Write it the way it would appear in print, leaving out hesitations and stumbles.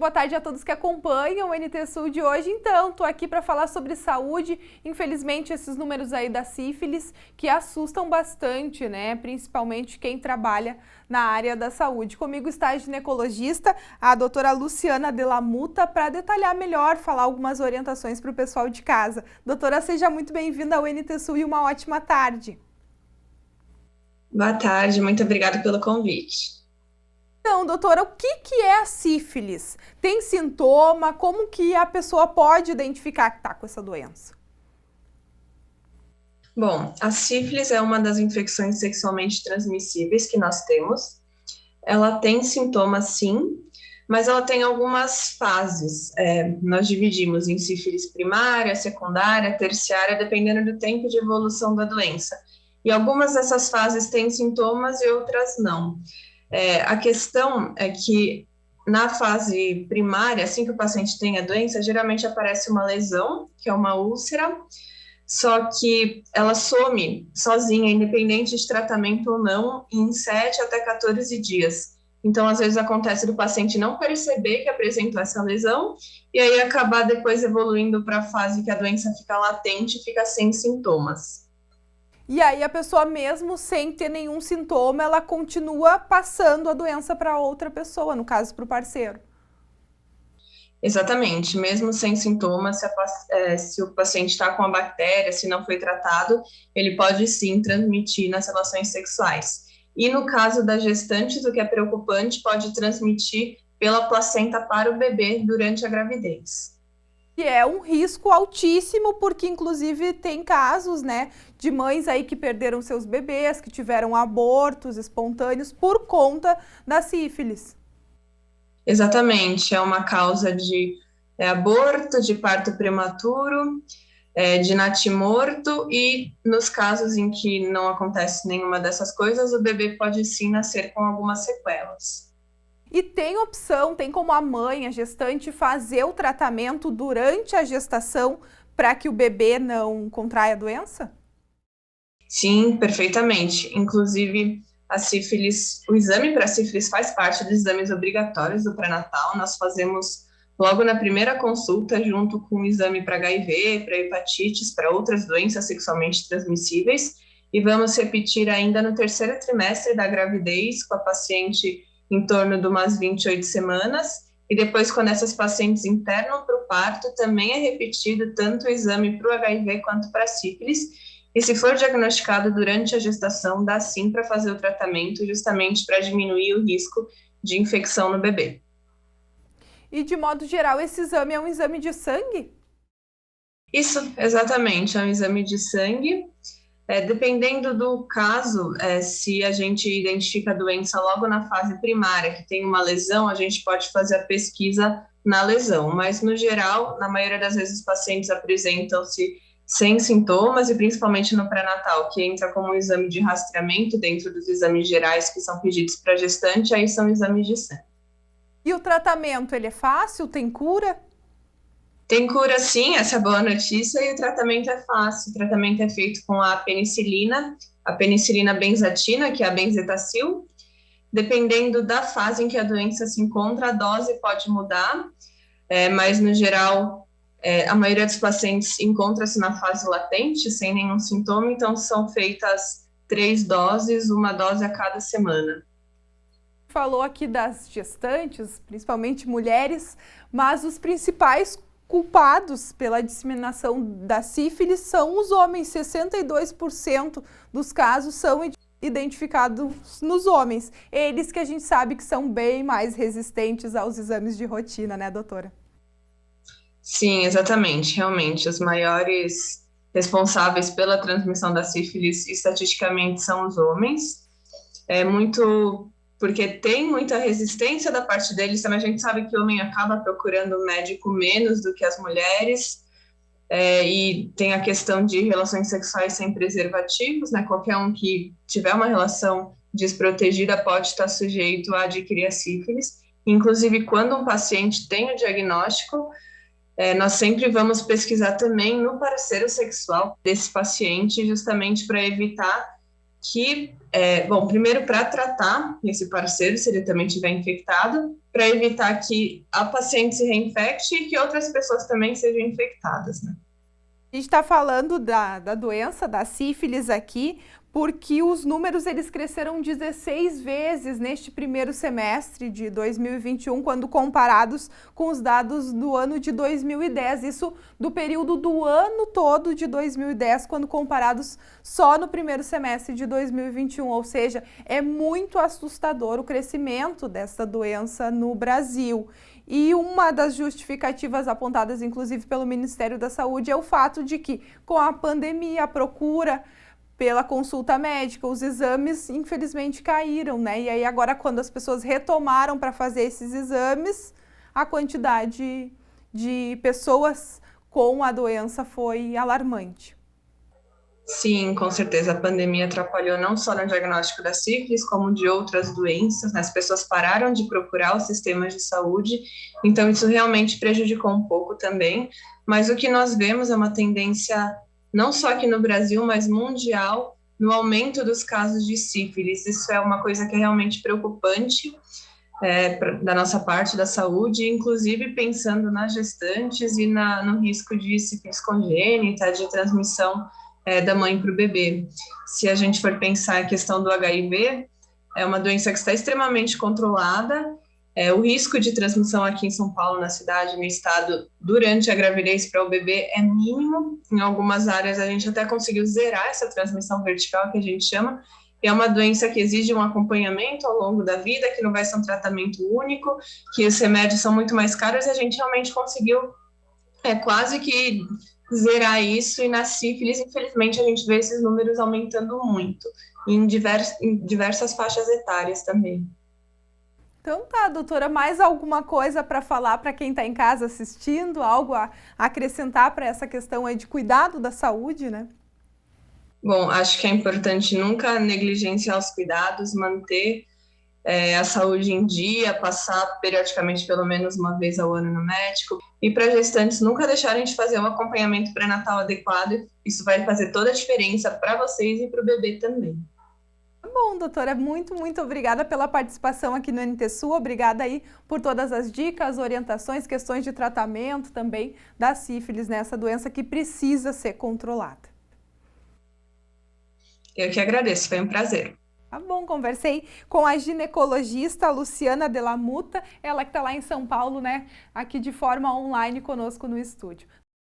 Boa tarde a todos que acompanham o NT Sul de hoje. Então, estou aqui para falar sobre saúde. Infelizmente, esses números aí da sífilis que assustam bastante, né? Principalmente quem trabalha na área da saúde. Comigo está a ginecologista, a doutora Luciana Delamuta, para detalhar melhor, falar algumas orientações para o pessoal de casa. Doutora, seja muito bem-vinda ao NT Sul e uma ótima tarde. Boa tarde, muito obrigada pelo convite. Então, doutora, o que é a sífilis? Tem sintoma? Como que a pessoa pode identificar que está com essa doença? Bom, a sífilis é uma das infecções sexualmente transmissíveis que nós temos. Ela tem sintomas, sim, mas ela tem algumas fases. Nós dividimos em sífilis primária, secundária, terciária, dependendo do tempo de evolução da doença. E algumas dessas fases têm sintomas e outras não. A questão é que na fase primária, assim que o paciente tem a doença, geralmente aparece uma lesão, que é uma úlcera, só que ela some sozinha, independente de tratamento ou não, em 7 até 14 dias. Então, às vezes acontece do paciente não perceber que apresentou essa lesão e aí acabar depois evoluindo para a fase que a doença fica latente e fica sem sintomas. E aí a pessoa, mesmo sem ter nenhum sintoma, ela continua passando a doença para outra pessoa, no caso para o parceiro. Exatamente, mesmo sem sintomas, se o paciente está com a bactéria, se não foi tratado, ele pode sim transmitir nas relações sexuais. E no caso das gestantes, o que é preocupante, pode transmitir pela placenta para o bebê durante a gravidez. E é um risco altíssimo, porque inclusive tem casos, né, de mães aí que perderam seus bebês, que tiveram abortos espontâneos por conta da sífilis. Exatamente, é uma causa de aborto, de parto prematuro, de natimorto, e nos casos em que não acontece nenhuma dessas coisas, o bebê pode sim nascer com algumas sequelas. E tem opção, tem como a mãe, a gestante, fazer o tratamento durante a gestação para que o bebê não contraia a doença? Sim, perfeitamente. Inclusive, a sífilis, o exame para sífilis faz parte dos exames obrigatórios do pré-natal. Nós fazemos logo na primeira consulta, junto com o exame para HIV, para hepatites, para outras doenças sexualmente transmissíveis. E vamos repetir ainda no terceiro trimestre da gravidez, com a paciente em torno de umas 28 semanas. E depois, quando essas pacientes internam para o parto, também é repetido tanto o exame para o HIV quanto para a sífilis. E se for diagnosticado durante a gestação, dá sim para fazer o tratamento, justamente para diminuir o risco de infecção no bebê. E de modo geral, esse exame é um exame de sangue? Isso, exatamente, é um exame de sangue. Dependendo do caso, se a gente identifica a doença logo na fase primária, que tem uma lesão, a gente pode fazer a pesquisa na lesão, mas no geral, na maioria das vezes, os pacientes apresentam-se sem sintomas, e principalmente no pré-natal, que entra como um exame de rastreamento dentro dos exames gerais que são pedidos para a gestante, aí são exames de sangue. E o tratamento, ele é fácil? Tem cura? Tem cura sim, essa é a boa notícia, e o tratamento é fácil. O tratamento é feito com a penicilina benzatina, que é a benzetacil. Dependendo da fase em que a doença se encontra, a dose pode mudar, mas no geral, a maioria dos pacientes encontra-se na fase latente, sem nenhum sintoma, então são feitas 3 doses, uma dose a cada semana. Falou aqui das gestantes, principalmente mulheres, mas os principais culpados pela disseminação da sífilis são os homens. 62% dos casos são identificados nos homens. Eles que a gente sabe que são bem mais resistentes aos exames de rotina, né, doutora? Sim, exatamente. Realmente, os maiores responsáveis pela transmissão da sífilis, estatisticamente, são os homens. É muito porque tem muita resistência da parte deles, também a gente sabe que o homem acaba procurando um médico menos do que as mulheres, e tem a questão de relações sexuais sem preservativos, né? Qualquer um que tiver uma relação desprotegida pode estar sujeito a adquirir a sífilis. Inclusive, quando um paciente tem o diagnóstico, nós sempre vamos pesquisar também no parceiro sexual desse paciente, justamente para evitar que, bom, primeiro para tratar esse parceiro, se ele também estiver infectado, para evitar que a paciente se reinfecte e que outras pessoas também sejam infectadas, né? A gente está falando da doença, da sífilis aqui, porque os números eles cresceram 16 vezes neste primeiro semestre de 2021, quando comparados com os dados do ano de 2010. Isso do período do ano todo de 2010, quando comparados só no primeiro semestre de 2021. Ou seja, é muito assustador o crescimento dessa doença no Brasil. E uma das justificativas apontadas, inclusive, pelo Ministério da Saúde é o fato de que, com a pandemia, a procura pela consulta médica, os exames, infelizmente, caíram, né? E aí, agora, quando as pessoas retomaram para fazer esses exames, a quantidade de pessoas com a doença foi alarmante. Sim, com certeza. A pandemia atrapalhou não só no diagnóstico da sífilis, como de outras doenças, né? As pessoas pararam de procurar os sistemas de saúde, então isso realmente prejudicou um pouco também. Mas o que nós vemos é uma tendência, não só aqui no Brasil, mas mundial, no aumento dos casos de sífilis. Isso é uma coisa que é realmente preocupante, da nossa parte da saúde, inclusive pensando nas gestantes e no risco de sífilis congênita, de transmissão da mãe para o bebê. Se a gente for pensar a questão do HIV, é uma doença que está extremamente controlada. O risco de transmissão aqui em São Paulo, na cidade, no estado, durante a gravidez para o bebê é mínimo. Em algumas áreas a gente até conseguiu zerar essa transmissão vertical, que a gente chama. É uma doença que exige um acompanhamento ao longo da vida, que não vai ser um tratamento único, que os remédios são muito mais caros, e a gente realmente conseguiu quase que zerar isso. E na sífilis, infelizmente, a gente vê esses números aumentando muito, em diversas faixas etárias também. Então tá, doutora, mais alguma coisa para falar para quem está em casa assistindo? Algo a acrescentar para essa questão aí de cuidado da saúde, né? Bom, acho que é importante nunca negligenciar os cuidados, manter a saúde em dia, passar periodicamente pelo menos uma vez ao ano no médico. E para gestantes, nunca deixarem de fazer um acompanhamento pré-natal adequado. Isso vai fazer toda a diferença para vocês e para o bebê também. Tá bom, doutora, muito obrigada pela participação aqui no NTSU, obrigada aí por todas as dicas, orientações, questões de tratamento também da sífilis, né? Essa doença que precisa ser controlada. Eu que agradeço, foi um prazer. Tá bom, conversei com a ginecologista Luciana Della Muta, ela que está lá em São Paulo, né? Aqui de forma online conosco no estúdio.